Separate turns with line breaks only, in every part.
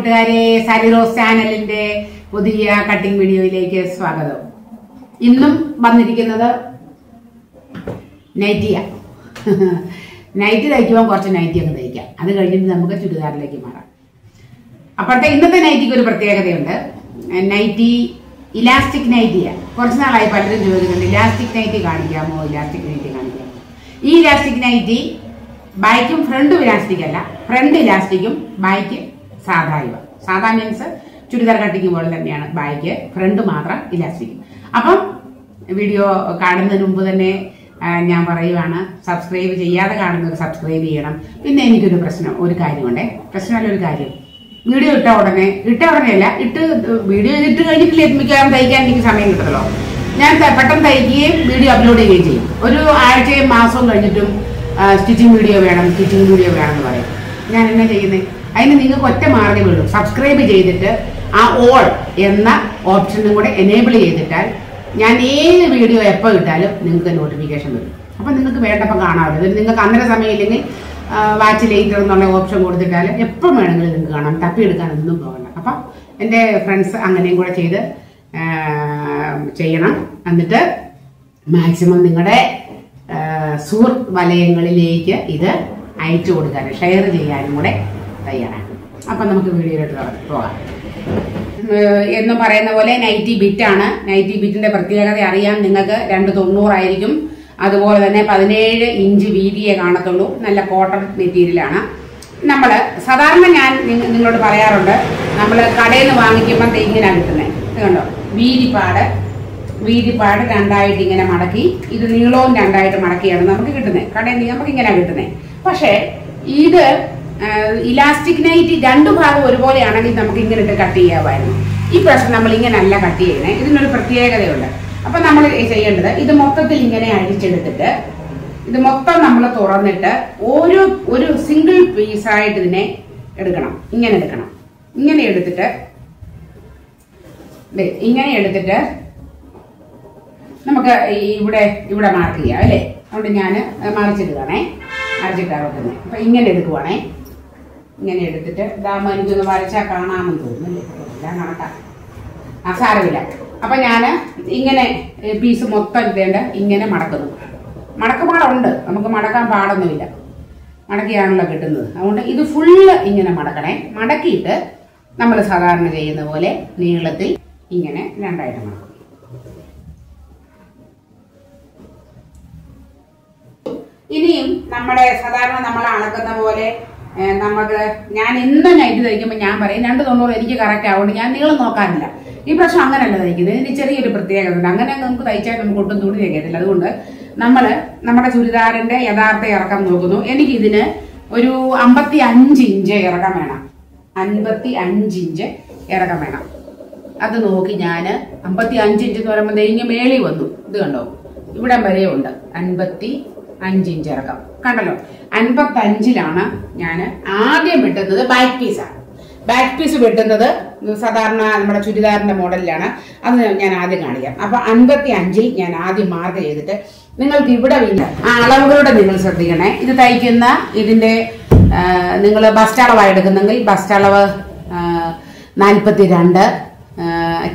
കൂട്ടുകാരെ, സാരി റോസ് ചാനലിന്റെ പുതിയ കട്ടിംഗ് വീഡിയോയിലേക്ക് സ്വാഗതം. ഇന്നും വന്നിരിക്കുന്നത് നൈറ്റിയ. നൈറ്റി തയ്ക്കുമ്പോൾ കുറച്ച് നൈറ്റി അങ്ങ് തയ്ക്കാം, അത് കഴിഞ്ഞിട്ട് നമുക്ക് ചുരിദാറിലേക്ക് മാറാം. അപ്പോഴത്തെ ഇന്നത്തെ നൈറ്റിക്ക് ഒരു പ്രത്യേകതയുണ്ട്. നൈറ്റി ഇലാസ്റ്റിക് നൈറ്റിയ. കുറച്ച് നാളായി പലരും ചോദിക്കുന്നുണ്ട്, ഇലാസ്റ്റിക് നൈറ്റി കാണിക്കാമോ, ഇലാസ്റ്റിക് നൈറ്റി കാണിക്കാമോ. ഈ ഇലാസ്റ്റിക് നൈറ്റി ബാക്കും ഫ്രണ്ടും ഇലാസ്റ്റിക് അല്ല, ഫ്രണ്ട് ഇലാസ്റ്റിക്കും ബാക്ക് സാധാ മീൻസ് ചുരിദാർ കട്ടിങ് പോലെ തന്നെയാണ്. ബാക്ക് ഫ്രണ്ട് മാത്രം ഇലാസ്റ്റിക്. അപ്പം വീഡിയോ കാണുന്നതിന് മുമ്പ് തന്നെ ഞാൻ പറയുവാണ്, സബ്സ്ക്രൈബ് ചെയ്യാതെ കാണുന്നവർ സബ്സ്ക്രൈബ് ചെയ്യണം. പിന്നെ എനിക്കൊരു ഒരു കാര്യമുണ്ടേ, പ്രശ്നമല്ല ഒരു കാര്യം. വീഡിയോ ഇട്ട ഉടനെ അല്ല, വീഡിയോ ഇട്ട് കഴിഞ്ഞിട്ടില്ലേ മിക്കവാറും തയ്ക്കാൻ എനിക്ക് സമയം കിട്ടല്ലോ. ഞാൻ പെട്ടെന്ന് തയ്ക്കുകയും വീഡിയോ അപ്ലോഡ് ചെയ്യുകയും ചെയ്യും. ഒരു ആഴ്ചയും മാസവും കഴിഞ്ഞിട്ടും സ്റ്റിച്ചിങ് വീഡിയോ വേണം എന്ന് പറയും. ഞാൻ എന്നാ ചെയ്യുന്നത്? അതിന് നിങ്ങൾക്ക് ഒറ്റ മാർഗ്ഗമേ ഉള്ളൂ. സബ്സ്ക്രൈബ് ചെയ്തിട്ട് ആ ഓൾ എന്ന ഓപ്ഷനും കൂടെ എനേബിൾ ചെയ്തിട്ടാൽ ഞാൻ ഏത് വീഡിയോ എപ്പോൾ ഇട്ടാലും നിങ്ങൾക്ക് നോട്ടിഫിക്കേഷൻ വരും. അപ്പം നിങ്ങൾക്ക് വേണ്ടപ്പോൾ കാണാമല്ലോ. നിങ്ങൾക്ക് അന്നേരം സമയമില്ലെങ്കിൽ വാച്ച് ലേറ്റർ എന്നുള്ള ഓപ്ഷൻ കൊടുത്തിട്ടാൽ എപ്പം വേണമെങ്കിലും നിങ്ങൾക്ക് കാണാം. തപ്പിയെടുക്കാനൊന്നും പോകണ്ട. അപ്പം എൻ്റെ ഫ്രണ്ട്സ് അങ്ങനെയും കൂടെ ചെയ്യണം. എന്നിട്ട് മാക്സിമം നിങ്ങളുടെ സുഹൃത്ത് വലയങ്ങളിലേക്ക് ഇത് അയച്ചു കൊടുക്കാനും ഷെയർ ചെയ്യാനും കൂടെ തയ്യാറാണ്. അപ്പം നമുക്ക് വീഡിയോയിലോട്ട് പോകാം. എന്ന് പറയുന്ന പോലെ നൈറ്റി ബിറ്റാണ്. നൈറ്റി ബിറ്റിന്റെ പ്രത്യേകത അറിയാം നിങ്ങൾക്ക്. 290 ആയിരിക്കും. അതുപോലെ തന്നെ 17 ഇഞ്ച് വീതിയെ കാണത്തുള്ളൂ. നല്ല കോട്ടൺ മെറ്റീരിയലാണ്. നമ്മൾ സാധാരണ ഞാൻ നിങ്ങളോട് പറയാറുണ്ട്, നമ്മൾ കടയിൽ നിന്ന് വാങ്ങിക്കുമ്പോൾ ഇങ്ങനെ കിട്ടുന്നത് ഇത് കണ്ടോ. വീതിപ്പാട് രണ്ടായിട്ട് ഇങ്ങനെ മടക്കി, ഇത് നീളവും രണ്ടായിട്ട് മടക്കിയാണ് നമുക്ക് കിട്ടുന്നത്. കടയിൽ നിന്ന് നമുക്ക് ഇങ്ങനെ കിട്ടുന്നത്. പക്ഷേ ഇത് ഇലാസ്റ്റിക് നൈറ്റി രണ്ടു ഭാഗം ഒരുപോലെയാണെങ്കിൽ നമുക്ക് ഇങ്ങനെ ഇട്ട് കട്ട് ചെയ്യാമായിരുന്നു. ഈ പ്രശ്നം നമ്മൾ ഇങ്ങനെ അല്ല കട്ട് ചെയ്യണേ. ഇതിനൊരു പ്രത്യേകതയുണ്ട്. അപ്പൊ നമ്മൾ ചെയ്യേണ്ടത്, ഇത് മൊത്തത്തിൽ ഇങ്ങനെ അഴിച്ചെടുത്തിട്ട് ഇത് മൊത്തം നമ്മൾ തുറന്നിട്ട് ഒരു സിംഗിൾ പീസായിട്ട് ഇതിനെ എടുക്കണം. ഇങ്ങനെ എടുത്തിട്ട് നമുക്ക് ഇവിടെ മാർക്ക് ചെയ്യാം അല്ലേ. അതുകൊണ്ട് ഞാൻ മറിച്ചിട്ടാണ് വെക്കുന്നത്. അപ്പൊ ഇങ്ങനെ എടുക്കുവാണേ. ഇങ്ങനെ എടുത്തിട്ട് ഇതാകുമ്പോൾ എനിക്കൊന്ന് വരച്ചാൽ കാണാമെന്ന് തോന്നുന്നു. കണക്കാ സാരമില്ല. അപ്പൊ ഞാൻ ഇങ്ങനെ പീസ് മൊത്തം എടുത്തേണ്ട ഇങ്ങനെ മടക്കുന്നു. മടക്കുപാടുണ്ട്, നമുക്ക് മടക്കാൻ പാടൊന്നുമില്ല. മടക്കിയാണല്ലോ കിട്ടുന്നത്. അതുകൊണ്ട് ഇത് ഫുള്ള് ഇങ്ങനെ മടക്കണേ. മടക്കിയിട്ട് നമ്മൾ സാധാരണ ചെയ്യുന്ന പോലെ നീളത്തിൽ ഇങ്ങനെ രണ്ടായിട്ട് മടക്കും. ഇനിയും നമ്മുടെ സാധാരണ നമ്മൾ അളക്കുന്ന പോലെ ഞാൻ എന്നും നൈറ്റ് തയ്ക്കുമ്പോൾ ഞാൻ പറയും 290 എനിക്ക് കറക്റ്റ് ആവുകൊണ്ട് ഞാൻ നീളം നോക്കാറില്ല. ഈ പ്രാവശ്യം അങ്ങനെയല്ല തയ്ക്കുന്നത്. ഇതിന് ചെറിയൊരു പ്രത്യേകത ഉണ്ട്. അങ്ങനെ നമുക്ക് തയ്ച്ചാൽ നമുക്ക് ഒട്ടും തുണി തയ്ക്കത്തില്ല. അതുകൊണ്ട് നമ്മുടെ ചുരിദാറിന്റെ യഥാർത്ഥ ഇറക്കം നോക്കുന്നു. എനിക്കിതിന് ഒരു 55 ഇഞ്ച് ഇറക്കം വേണം. 55 ഇഞ്ച് ഇറക്കം വേണം. അത് നോക്കി ഞാൻ 55 ഇഞ്ച് എന്ന് പറയുമ്പോൾ ഇങ്ങനെ മേളി വന്നു. ഇത് കണ്ടോ, ഇവിടെ വരെ ഉണ്ട് 55 ഇഞ്ച് ഇറക്കം. കണ്ടല്ലോ, 55ലാണ് ഞാൻ ആദ്യം വെട്ടുന്നത്. ബാക്ക് പീസാണ്. ബാക്ക് പീസ് വെട്ടുന്നത് സാധാരണ നമ്മുടെ ചുരിദാറിന്റെ മോഡലിലാണ്. അത് ഞാൻ ആദ്യം കാണിക്കാം. അപ്പൊ 55ൽ ഞാൻ ആദ്യം മാർക്ക് ചെയ്തിട്ട് നിങ്ങൾക്ക് ഇവിടെ ആ അളവുകളുടെ നിങ്ങൾ ശ്രദ്ധിക്കണേ. ഇത് തയ്ക്കുന്ന ഇതിന്റെ നിങ്ങൾ ബസ്റ്റ് അളവാണ് എടുക്കുന്നെങ്കിൽ ബസ്റ്റ് അളവ് 42,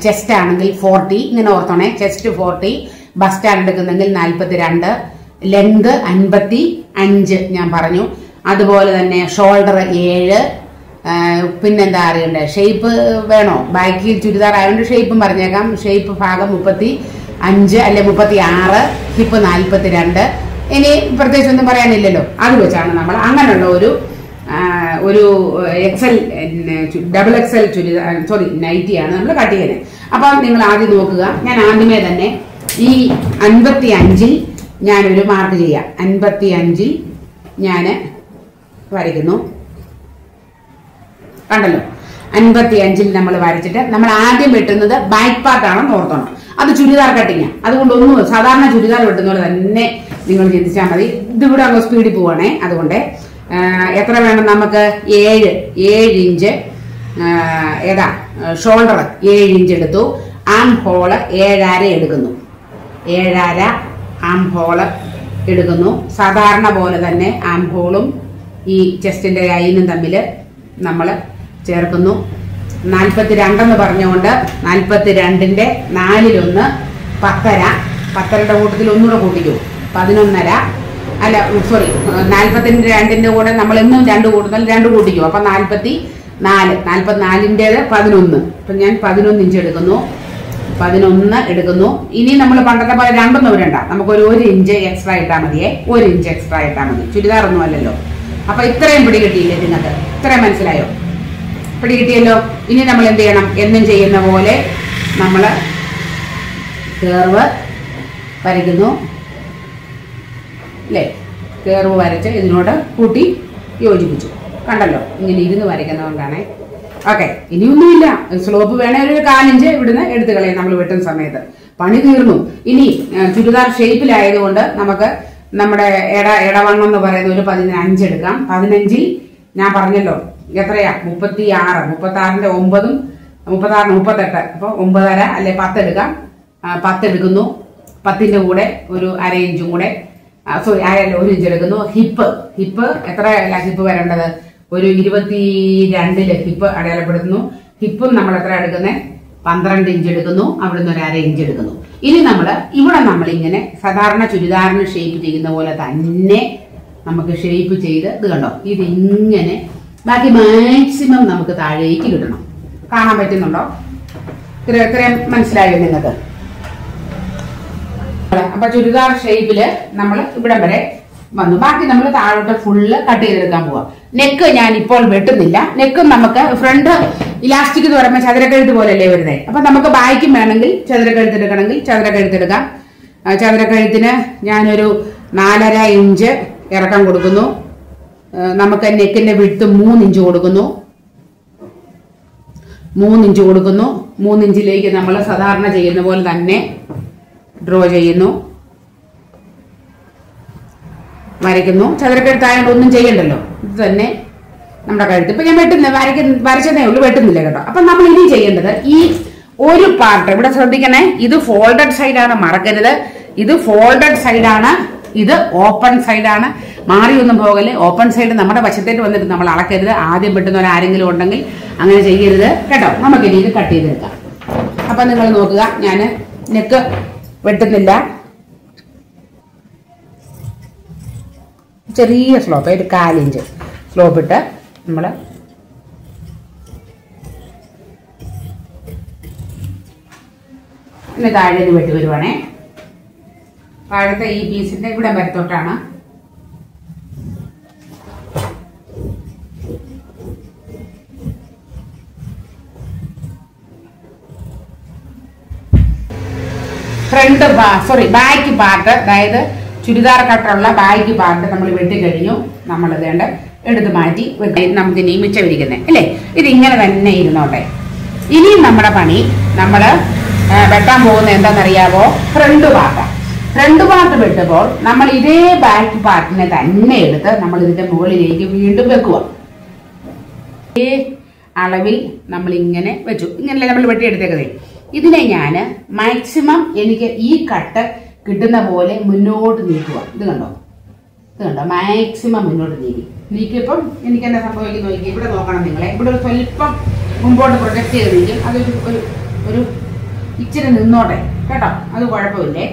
ചെസ്റ്റ് ആണെങ്കിൽ 40. ഇങ്ങനെ ഓർത്തോണേ, ചെസ്റ്റ് 40, ബസ്റ്റ് ആണ് എടുക്കുന്നെങ്കിൽ 42, ലെങ്ത് 55 ഞാൻ പറഞ്ഞു. അതുപോലെ തന്നെ ഷോൾഡർ 7. പിന്നെന്താ അറിയണ്ടേ, ഷേപ്പ് വേണോ? ബാക്കിൽ ചുരിദാർ ആയതുകൊണ്ട് ഷേപ്പും പറഞ്ഞേക്കാം. ഷേപ്പ് ഭാഗം 35 അല്ലെ 36, ഹിപ്പ് 42. ഇനി പ്രത്യേകിച്ച് ഒന്നും പറയാനില്ലല്ലോ. അത് വെച്ചാണ് നമ്മൾ അങ്ങനെയുള്ള ഒരു ഡബിൾ എക്സൽ ചുരിദാർ നൈറ്റിയാണ് നമ്മൾ കട്ട് ചെയ്യുന്നത്. അപ്പൊ നിങ്ങൾ ആദ്യം നോക്കുക. ഞാൻ ആദ്യമേ തന്നെ ഈ 55ൽ ഞാനൊരു മാർക്ക് ചെയ്യാം. 55ൽ ഞാൻ വരയ്ക്കുന്നു. കണ്ടല്ലോ, 55ൽ നമ്മൾ വരച്ചിട്ട് നമ്മൾ ആദ്യം വെട്ടുന്നത് ബാക്ക് പാർട്ടാണെന്ന് ഓർത്തോണം. അത് ചുരിദാർ കട്ടിങ്ങാണ്. അതുകൊണ്ട് സാധാരണ ചുരിദാർ വെട്ടുന്ന പോലെ തന്നെ നിങ്ങൾ ചിന്തിച്ചാൽ മതി. ഇതിവിടെ അങ്ങ് സ്പീഡിൽ പോവാണേ. അതുകൊണ്ട് എത്ര വേണം നമുക്ക്? 7 ഇഞ്ച് ഷോൾഡർ 7 ഇഞ്ച് എടുത്തു. ആം ഹോള് 7.5 എടുക്കുന്നു. 7.5 ആം ഹോള് എടുക്കുന്നു. സാധാരണ പോലെ തന്നെ ആം ഹോളും ഈ ചെസ്റ്റിന്റെ ലൈനും തമ്മിൽ നമ്മൾ ചേർക്കുന്നു. 42 പറഞ്ഞുകൊണ്ട് 42ന്റെ 4-1 10.5. 10.5യുടെ കൂട്ടത്തിൽ ഒന്നുകൂടെ കൂട്ടിക്കൂ, 11.5. അല്ല സോറി, 42ന്റെ കൂടെ നമ്മൾ എന്നും 2 കൂട്ടുന്നാൽ 2 കൂട്ടിക്കൂ, അപ്പൊ 44. 44ന്റേത് 11. അപ്പൊ ഞാൻ 11 ഇഞ്ച് എടുക്കുന്നു, 11 എടുക്കുന്നു. ഇനി നമ്മൾ പണ്ടത്തെ പോലെ 2 വരണ്ട, നമുക്കൊരു 1 ഇഞ്ച് എക്സ്ട്രാ ഇട്ടാൽ മതിയേ. 1 ഇഞ്ച് എക്സ്ട്രാ ഇട്ടാൽ മതി, ചുരിദാറൊന്നും അല്ലല്ലോ. അപ്പൊ ഇത്രയും പിടി കിട്ടിയില്ലേ നിങ്ങൾക്ക്? ഇത്രയും മനസ്സിലായോ? പിടി കിട്ടിയല്ലോ. ഇനി നമ്മൾ എന്ത് ചെയ്യണം? എന്നും ചെയ്യുന്ന പോലെ നമ്മൾ കേർവ് വരയ്ക്കുന്നു അല്ലേ? കേർവ് വരച്ച് ഇതിനോട് കൂട്ടി യോജിപ്പിച്ചു. കണ്ടല്ലോ, ഇങ്ങനെ ഇരുന്ന് വരയ്ക്കുന്നതുകൊണ്ടാണ്. ഓക്കെ, ഇനിയൊന്നുമില്ല. സ്ലോപ്പ് വേണേ ഒരു 4 ഇഞ്ച് ഇവിടുന്ന് എടുത്തു കളയാം നമ്മൾ വെട്ടുന്ന സമയത്ത്. പണി തീർന്നു. ഇനി ചുരിദാർ ഷേപ്പിലായതുകൊണ്ട് നമുക്ക് നമ്മുടെ ഇടവണ്ണം എന്ന് പറയുന്നത് ഒരു 15 എടുക്കാം. 15ൽ ഞാൻ പറഞ്ഞല്ലോ എത്രയാ? 36. 36ന്റെ 9ഉം 36 38. അപ്പൊ 9.5 അല്ലെ 10 എടുക്കാം. 10 എടുക്കുന്നു. 10ന്റെ കൂടെ ഒരു 1/2 ഇഞ്ചും കൂടെ, സോറി 1 ഇഞ്ച് എടുക്കുന്നു. ഹിപ്പ് എത്ര ഹിപ്പ് വരേണ്ടത്? ഒരു 22 ഹിപ്പ് അടയാളപ്പെടുത്തുന്നു. ഹിപ്പും നമ്മൾ എത്ര എടുക്കുന്നത്? 12 ഇഞ്ച് എടുക്കുന്നു. അവിടുന്ന് ഒരു 1/2 ഇഞ്ച് എടുക്കുന്നു. ഇനി ഇവിടെ നമ്മൾ ഇങ്ങനെ സാധാരണ ചുരിദാറിന് ഷേപ്പ് ചെയ്യുന്ന പോലെ തന്നെ നമുക്ക് ഷേപ്പ് ചെയ്ത്, ഇത് കണ്ടോ, ഇതിങ്ങനെ ബാക്കി മാക്സിമം നമുക്ക് താഴേക്ക് കിട്ടണം. കാണാൻ പറ്റുന്നുണ്ടോ? ഇത്രയും മനസ്സിലായോ നിങ്ങൾക്ക്? അപ്പൊ ചുരിദാർ ഷേപ്പില് നമ്മൾ ഇവിടം വരെ വന്നു. ബാക്കി നമ്മൾ താഴോട്ട് ഫുള്ള് കട്ട് ചെയ്തെടുക്കാൻ പോവാം. നെക്ക് ഞാൻ ഇപ്പോൾ വെട്ടുന്നില്ല. നെക്കും നമുക്ക് ഫ്രണ്ട് ഇലാസ്റ്റിക് എന്ന് പറയുമ്പോൾ ചതുരക്കഴുത്ത് പോലെയല്ലേ വരുന്നത്. അപ്പൊ നമുക്ക് ബാക്കും വേണമെങ്കിൽ ചതുരക്കഴുത്തെടുക്കണമെങ്കിൽ ചതുരക്കഴുത്തെടുക്കാം. ചതുരക്കഴുത്തിന് ഞാനൊരു 4.5 ഇഞ്ച് ഇറക്കം കൊടുക്കുന്നു. നമുക്ക് നെക്കിന്റെ വിഡ്ത്ത് 3 ഇഞ്ച് കൊടുക്കുന്നു. 3 ഇഞ്ച് കൊടുക്കുന്നു. 3 ഇഞ്ചിലേക്ക് നമ്മൾ സാധാരണ ചെയ്യുന്ന പോലെ തന്നെ ഡ്രോ ചെയ്യുന്നു, വരയ്ക്കുന്നു. ചതുരക്കഴുത്തായോണ്ട് ഒന്നും ചെയ്യണ്ടല്ലോ, ഇത് തന്നെ നമ്മുടെ കഴുത്ത്. ഇപ്പൊ ഞാൻ വരച്ചതേ ഉള്ളൂ, വെട്ടുന്നില്ല കേട്ടോ. അപ്പൊ നമ്മൾ ഇനി ചെയ്യേണ്ടത് ഈ ഒരു പാർട്ട് ഇവിടെ ശ്രദ്ധിക്കണേ. ഇത് ഫോൾഡഡ് സൈഡാണ്, മറക്കരുത്. ഇത് ഫോൾഡഡ് സൈഡാണ്, ഇത് ഓപ്പൺ സൈഡാണ്. മാറിയൊന്നും പോകല്ലേ. ഓപ്പൺ സൈഡ് നമ്മുടെ വശത്തേക്ക് വന്നിട്ട് നമ്മൾ അളക്കരുത്. ആദ്യം വെട്ടുന്നവർ ആരെങ്കിലും ഉണ്ടെങ്കിൽ അങ്ങനെ ചെയ്യരുത് കേട്ടോ. നമുക്കിനി ഇത് കട്ട് ചെയ്തെടുക്കാം. അപ്പൊ നിങ്ങൾ നോക്കുക, ഞാൻ നെക്ക് വെട്ടുന്നില്ല. ചെറിയ സ്ലോപ്പ്, ഒരു 4 ഇഞ്ച് സ്ലോപ്പ് ഇട്ട് നമ്മൾ പിന്നെ താഴെ വെട്ടി വരുവാണേ. താഴത്തെ ഈ പീസിന്റെ ഇവിടെ വരത്തോട്ടാണ്. ബാക്ക് പാർട്ട്, അതായത് ചുരിദാർ കട്ടുള്ള ബാക്ക് പാർട്ട് നമ്മൾ വെട്ടിക്കഴിഞ്ഞു. നമ്മൾ ഇതേണ്ട എടുത്ത് മാറ്റി നമുക്ക് ഇനി മിച്ചമിരിക്കുന്നത് അല്ലേ. ഇതിങ്ങനെ തന്നെ ഇരുന്നോട്ടെ. ഇനിയും നമ്മുടെ പണി നമ്മൾ വെട്ടാൻ പോകുന്ന എന്താണെന്നറിയാവോ? ഫ്രണ്ട് പാർട്ട് വെട്ടുമ്പോൾ നമ്മൾ ഇതേ ബാക്ക് പാർട്ടിനെ തന്നെ എടുത്ത് നമ്മൾ ഇതിന്റെ മുകളിലേക്ക് വീണ്ടും വെക്കുക. ഇതേ അളവിൽ നമ്മൾ ഇങ്ങനെ വെച്ചു. ഇങ്ങനല്ലേ നമ്മൾ വെട്ടിയെടുത്തേക്കതേ. ഇതിനെ ഞാൻ മാക്സിമം എനിക്ക് ഈ കട്ട് കിട്ടുന്ന പോലെ മുന്നോട്ട് നീക്കുക. ഇത് കണ്ടോ, മാക്സിമം മുന്നോട്ട് നീക്കിയപ്പം എനിക്ക് എന്താ സംഭവിക്കുന്നു നോക്കി. ഇവിടെ നോക്കണം നിങ്ങളെ. ഇവിടെ ഒരു സ്വല്പം മുമ്പോട്ട് പ്രൊജക്ട് ചെയ്ത് നീക്കും. അതൊരു ഒരു ഇച്ചിരി നിന്നോട്ടെ കേട്ടോ, അത് കുഴപ്പമില്ലേ.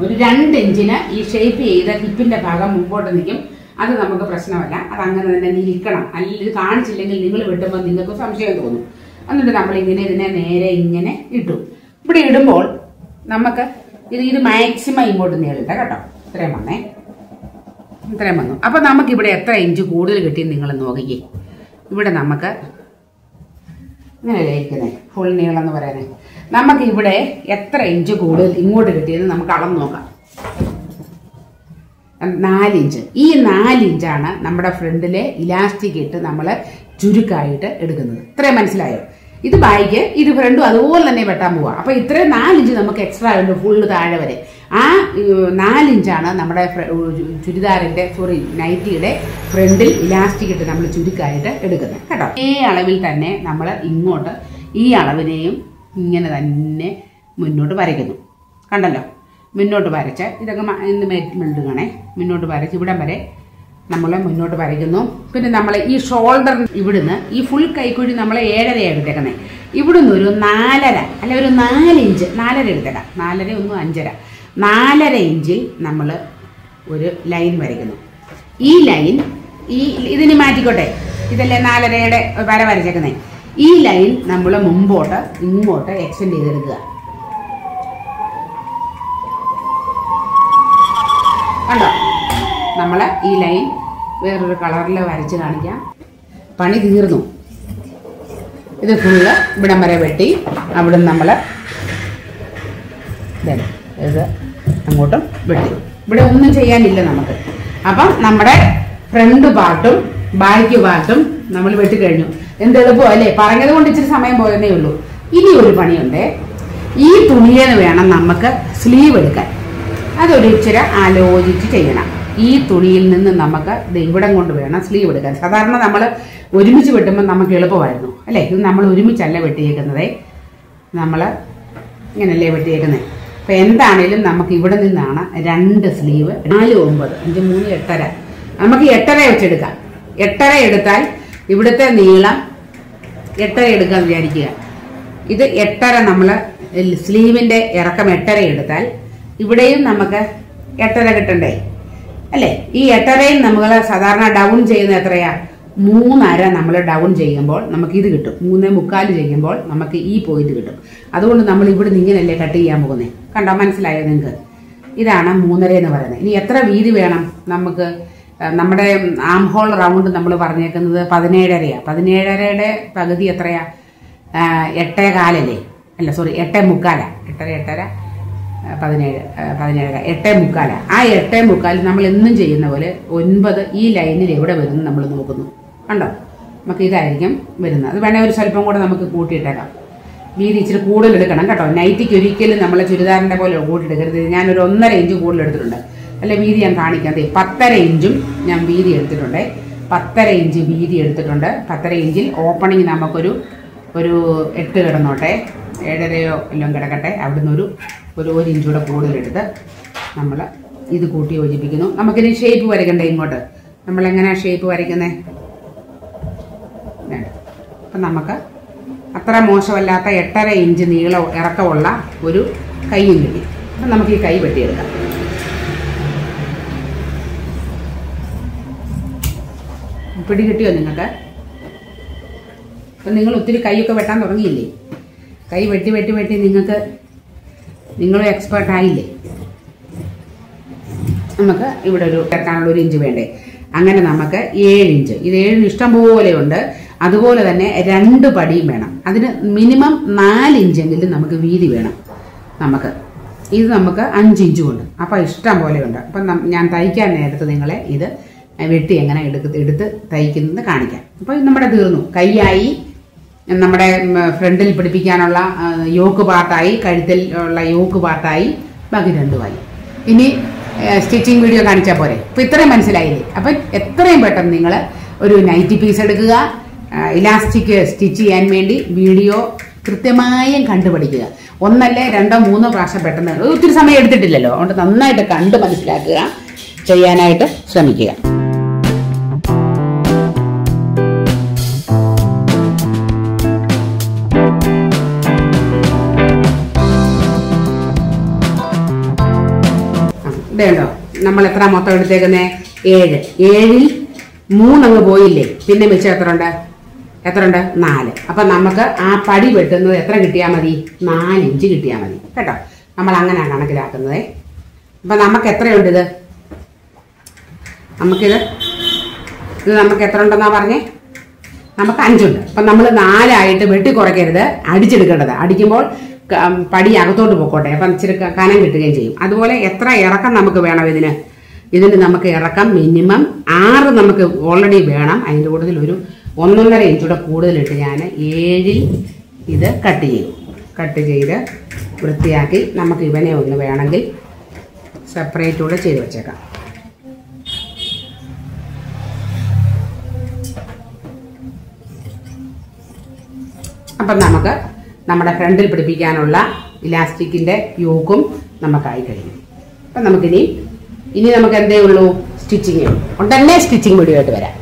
ഒരു 2 ഇഞ്ചിന് ഈ ഷേപ്പ് ചെയ്ത ഹിപ്പിന്റെ ഭാഗം മുമ്പോട്ട് നിൽക്കും. അത് നമുക്ക് പ്രശ്നമല്ല, അത് അങ്ങനെ തന്നെ നിൽക്കണം. അല്ലെങ്കിൽ ഇത് കാണിച്ചില്ലെങ്കിൽ നിങ്ങൾ വെട്ടുമ്പോൾ നിങ്ങൾക്ക് സംശയം തോന്നും. എന്നിട്ട് നമ്മൾ ഇതിനെ നേരെ ഇങ്ങനെ ഇട്ടു. ഇവിടെ ഇടുമ്പോൾ നമുക്ക് ഇത് മാക്സിമം ഇങ്ങോട്ട് നീളിട്ടെ കേട്ടോ. ഇത്രയും വന്നു. അപ്പൊ നമുക്ക് ഇവിടെ എത്ര ഇഞ്ച് കൂടുതൽ കിട്ടിയെന്ന് നിങ്ങൾ നോക്കിക്കേ. ഇവിടെ നമുക്ക് ഇങ്ങനെയല്ലേ ഇരിക്കുന്നത്, ഫുൾ നീളം എന്ന് പറയുന്നത്. നമുക്ക് ഇവിടെ എത്ര ഇഞ്ച് കൂടുതൽ ഇങ്ങോട്ട് കിട്ടിയെന്ന് നമുക്ക് അളന്ന് നോക്കാം. 4 ഇഞ്ച്. ഈ 4 ഇഞ്ചാണ് നമ്മുടെ ഫ്രണ്ടിലെ ഇലാസ്റ്റിക് ഇട്ട് നമ്മൾ ചുരുക്കായിട്ട് എടുക്കുന്നത്. ഇത്രയും മനസ്സിലായോ? ഇത് ബാക്ക്, ഇത് ഫ്രണ്ടും അതുപോലെ തന്നെ വെട്ടാൻ പോവാ. അപ്പൊ ഇത്രയും 4 ഇഞ്ച് നമുക്ക് എക്സ്ട്രാ ഉണ്ട്, ഫുള്ള് താഴെ വരെ. ആ 4 ഇഞ്ചാണ് നമ്മുടെ ചുരിദാറിന്റെ നൈറ്റിയുടെ ഫ്രണ്ടിൽ ഇലാസ്റ്റിക് ഇട്ട് നമ്മൾ ചുരുക്കായിട്ട് എടുക്കുന്നത് കേട്ടോ. ഈ അളവിൽ തന്നെ നമ്മൾ ഇങ്ങോട്ട് ഈ അളവിനെയും ഇങ്ങനെ തന്നെ മുന്നോട്ട് വരയ്ക്കുന്നു. കണ്ടല്ലോ, മുന്നോട്ട് വരച്ച് ഇതൊക്കെ ഇന്ന് മെഴുകണേ. മുന്നോട്ട് വരച്ച് ഇവിടം വരെ നമ്മൾ മുന്നോട്ട് വരയ്ക്കുന്നു. പിന്നെ നമ്മൾ ഈ ഷോൾഡർ ഇവിടുന്ന് ഈ ഫുൾ കൈക്കുഴി നമ്മൾ 7.5 എടുത്തേക്കുന്നത്. ഇവിടുന്ന് ഒരു 4.5 അല്ലെ ഒരു 4 ഇഞ്ച്, 4.5 എടുത്തേക്കാം, 4.5 ഒന്നും 5.5, 4.5 ഇഞ്ചിൽ നമ്മൾ ഒരു ലൈൻ വരയ്ക്കുന്നു. ഈ ലൈൻ ഇതിന് മാറ്റിക്കോട്ടെ, ഇതല്ലേ 4.5യുടെ വര വരച്ചേക്കുന്നത്. ഈ ലൈൻ നമ്മൾ മുമ്പോട്ട് ഇങ്ങോട്ട് എക്സ്റ്റെൻഡ് ചെയ്തെടുക്കുക. കണ്ടോ? നമ്മൾ ഈ ലൈൻ വേറൊരു കളറിൽ വരച്ച് കാണിക്കാം. പണി തീർന്നു. ഇത് ഫുള്ള് ഇവിടം വരെ വെട്ടി അവിടെ നമ്മൾ ഇത് അങ്ങോട്ടും വെട്ടി. ഇവിടെ ഒന്നും ചെയ്യാനില്ല നമുക്ക്. അപ്പം നമ്മുടെ ഫ്രണ്ട് പാർട്ടും ബാക്ക് പാർട്ടും നമ്മൾ വെട്ടിക്കഴിഞ്ഞു. എന്ത് എളുപ്പം അല്ലേ? പറഞ്ഞത് കൊണ്ട് ഇച്ചിരി സമയം പോയതേ ഉള്ളൂ. ഇനി ഒരു പണിയുണ്ട്. ഈ തുണിയെന്ന് വേണം നമുക്ക് സ്ലീവ് എടുക്കാൻ. അതൊരു ഇച്ചിരി ആലോചിച്ച് ചെയ്യണം. ഈ തുണിയിൽ നിന്ന് നമുക്ക് ഇവിടം കൊണ്ട് വേണം സ്ലീവ് എടുക്കാൻ. സാധാരണ നമ്മൾ ഒരുമിച്ച് വെട്ടുമ്പോൾ നമുക്ക് എളുപ്പമായിരുന്നു അല്ലേ? ഇത് നമ്മൾ ഒരുമിച്ചല്ല വെട്ടിയേക്കുന്നത്, നമ്മൾ ഇങ്ങനല്ലേ വെട്ടിയേക്കുന്നത്. അപ്പം എന്താണേലും നമുക്ക് ഇവിടെ നിന്നാണ് 2 സ്ലീവ്, 4, 9, 5, 3, 8.5. നമുക്ക് 8.5 വെച്ചെടുക്കാം. 8.5 എടുത്താൽ ഇവിടുത്തെ നീളം 8.5 എടുക്കാൻ വിചാരിക്കുക. ഇത് 8.5 നമ്മൾ സ്ലീവിൻ്റെ ഇറക്കം 8.5 എടുത്താൽ ഇവിടെയും നമുക്ക് 8.5 കിട്ടണ്ടേ അല്ലേ? ഈ 8.5 നമ്മൾ സാധാരണ ഡൗൺ ചെയ്യുന്നത് എത്രയാ? 3.5 നമ്മൾ ഡൗൺ ചെയ്യുമ്പോൾ നമുക്ക് ഇത് കിട്ടും. 3.25 ചെയ്യുമ്പോൾ നമുക്ക് ഈ പോയിന്റ് കിട്ടും. അതുകൊണ്ട് നമ്മൾ ഇവിടെ നിന്ന് ഇങ്ങനെയല്ലേ കട്ട് ചെയ്യാൻ പോകുന്നത്. കണ്ടോ? മനസ്സിലായോ നിങ്ങൾക്ക്? ഇതാണ് 3.5 എന്ന് പറയുന്നത്. ഇനി എത്ര വീതി വേണം നമുക്ക്? നമ്മുടെ ആം ഹോൾ റൗണ്ട് നമ്മൾ പറഞ്ഞേക്കുന്നത് 17.5. 17.5യുടെ പകുതി എത്രയാ? 8.25 അല്ലേ? അല്ല സോറി, 8.25. 8.5, 17, 8.25. ആ 8.25 നമ്മൾ എന്നും ചെയ്യുന്ന പോലെ 9 ഈ ലൈനിൽ എവിടെ വരുന്നു നമ്മൾ നോക്കുന്നു. കണ്ടോ? നമുക്ക് ഇതായിരിക്കും വരുന്നത്. അത് വേണേൽ ഒരു സ്വല്പം കൂടെ നമുക്ക് കൂട്ടിയിട്ടേക്കാം. വീതി ഇച്ചിരി കൂടുതൽ എടുക്കണം കേട്ടോ. നൈറ്റിക്ക് ഒരിക്കലും നമ്മളെ ചുരിദാറിൻ്റെ പോലെ കൂട്ടിയെടുക്കരുത്. ഞാനൊരു 1.5 ഇഞ്ച് കൂടുതൽ എടുത്തിട്ടുണ്ട്. അല്ലെ വീതി ഞാൻ കാണിക്കാം. 10.5 ഇഞ്ചും ഞാൻ വീതി എടുത്തിട്ടുണ്ട്. 10.5 ഇഞ്ച് വീതി എടുത്തിട്ടുണ്ട്. 10.5 ഇഞ്ചിൽ ഓപ്പണിങ് നമുക്കൊരു 8 കിടന്നോട്ടെ, 7.5 എല്ലാം കിടക്കട്ടെ. അവിടുന്ന് ഒരു ഇഞ്ച് കൂടെ കൂടുതലെടുത്ത് നമ്മൾ ഇത് കൂട്ടി യോജിപ്പിക്കുന്നു. നമുക്കിനി ഷേപ്പ് വരയ്ക്കണ്ടേ ഇങ്ങോട്ട്. നമ്മളെങ്ങനെയാണ് ഷേപ്പ് വരയ്ക്കുന്നത്? അപ്പം നമുക്ക് അത്ര മോശമല്ലാത്ത 8.5 ഇഞ്ച് നീളം ഇറക്കമുള്ള ഒരു കൈയും കിട്ടി. അപ്പം നമുക്ക് ഈ കൈ വെട്ടിയെടുക്കാം. പിടി കിട്ടിയോ നിങ്ങൾക്ക്? അപ്പം നിങ്ങൾ ഒത്തിരി കൈയൊക്കെ വെട്ടാൻ തുടങ്ങിയില്ലേ? കൈ വെട്ടി വെട്ടി വെട്ടി നിങ്ങളും എക്സ്പേർട്ടായില്ലേ? നമുക്ക് ഇവിടെ ചേർക്കാനുള്ള 1 ഇഞ്ച് വേണ്ടേ? അങ്ങനെ നമുക്ക് 7 ഇഞ്ച്. ഇത് 7 ഇഷ്ടം പോലെ ഉണ്ട്. അതുപോലെ തന്നെ 2 പടിയും വേണം. അതിന് മിനിമം 4 ഇഞ്ചെങ്കിലും നമുക്ക് വീതി വേണം. ഇത് നമുക്ക് 5 ഇഞ്ചും ഉണ്ട്. അപ്പം ഇഷ്ടം പോലെ ഉണ്ട്. അപ്പം ഞാൻ തയ്ക്കാൻ നേരത്ത് നിങ്ങളെ ഇത് വെട്ടി എങ്ങനെ എടുത്ത് തയ്ക്കുന്നത് കാണിക്കാം. അപ്പോൾ നമ്മുടെ തീർന്നു. കൈയായി, നമ്മുടെ ഫ്രണ്ടിൽ പിടിപ്പിക്കാനുള്ള യോക്ക് പാർട്ടായി, കഴുത്തിൽ ഉള്ള യോക്ക് പാർട്ടായി, ബാക്കി 2 ഇനി സ്റ്റിച്ചിങ് വീഡിയോ കാണിച്ചാൽ പോരെ? അപ്പോൾ ഇത്രയും മനസ്സിലായില്ലേ? അപ്പം എത്രയും പെട്ടെന്ന് നിങ്ങൾ ഒരു നൈറ്റി പീസ് എടുക്കുക. ഇലാസ്റ്റിക് സ്റ്റിച്ച് ചെയ്യാൻ വേണ്ടി വീഡിയോ കൃത്യമായും കണ്ടുപഠിക്കുക. 1 അല്ലേ 2 3 പ്രാവശ്യം പെട്ടെന്ന്, ഒത്തിരി സമയം എടുത്തിട്ടില്ലല്ലോ. അതുകൊണ്ട് നന്നായിട്ട് കണ്ട് മനസ്സിലാക്കുക, ചെയ്യാനായിട്ട് ശ്രമിക്കുക. ഇതേണ്ടോ? നമ്മൾ എത്ര മൊത്തം എടുത്തേക്കുന്നത്? 7. 7ൽ 3 അങ്ങ് പോയില്ലേ? പിന്നെ മിച്ചം എത്ര ഉണ്ട്? 4. അപ്പം നമുക്ക് ആ പടി വെട്ടുന്നത് എത്ര കിട്ടിയാൽ മതി? 4 ഇഞ്ച് കിട്ടിയാൽ മതി കേട്ടോ. നമ്മൾ അങ്ങനെയാണ് കണക്കിലാക്കുന്നത്. അപ്പം നമുക്ക് എത്രയുണ്ട്? നമുക്ക് എത്ര ഉണ്ടെന്നാണ് പറഞ്ഞേ? നമുക്ക് 5 ഉണ്ട്. അപ്പം നമ്മൾ 4 ആയിട്ട് വെട്ടി കുറയ്ക്കരുത്, അടിച്ചെടുക്കേണ്ടത്. അടിക്കുമ്പോൾ പടി അകത്തോട്ട് പോയിക്കോട്ടെ. അപ്പം ഇച്ചിരി കനം കിട്ടുകയും ചെയ്യും. അതുപോലെ എത്ര ഇറക്കം നമുക്ക് വേണം ഇതിന് നമുക്ക് ഇറക്കം മിനിമം 6 നമുക്ക് ഓൾറെഡി വേണം. അതിൻ്റെ കൂടുതൽ ഒരു 1.5 ഇഞ്ചൂടെ കൂടുതലിട്ട് ഞാൻ 7ൽ ഇത് കട്ട് ചെയ്ത് വൃത്തിയാക്കി നമുക്ക് ഇവനെ ഒന്ന് വേണമെങ്കിൽ സെപ്പറേറ്റ് കൂടെ ചെയ്ത് വെച്ചേക്കാം. അപ്പം നമുക്ക് നമ്മുടെ ഫ്രണ്ടിൽ പിടിപ്പിക്കാനുള്ള ഇലാസ്റ്റിക്കിൻ്റെ യോക്കും നമുക്കായി കഴിഞ്ഞു. അപ്പം നമുക്കിനി നമുക്ക് എന്തേ ഉള്ളൂ? സ്റ്റിച്ചിങ് ഉടനെ സ്റ്റിച്ചിങ് വീഡിയോ ആയിട്ട് വരാം.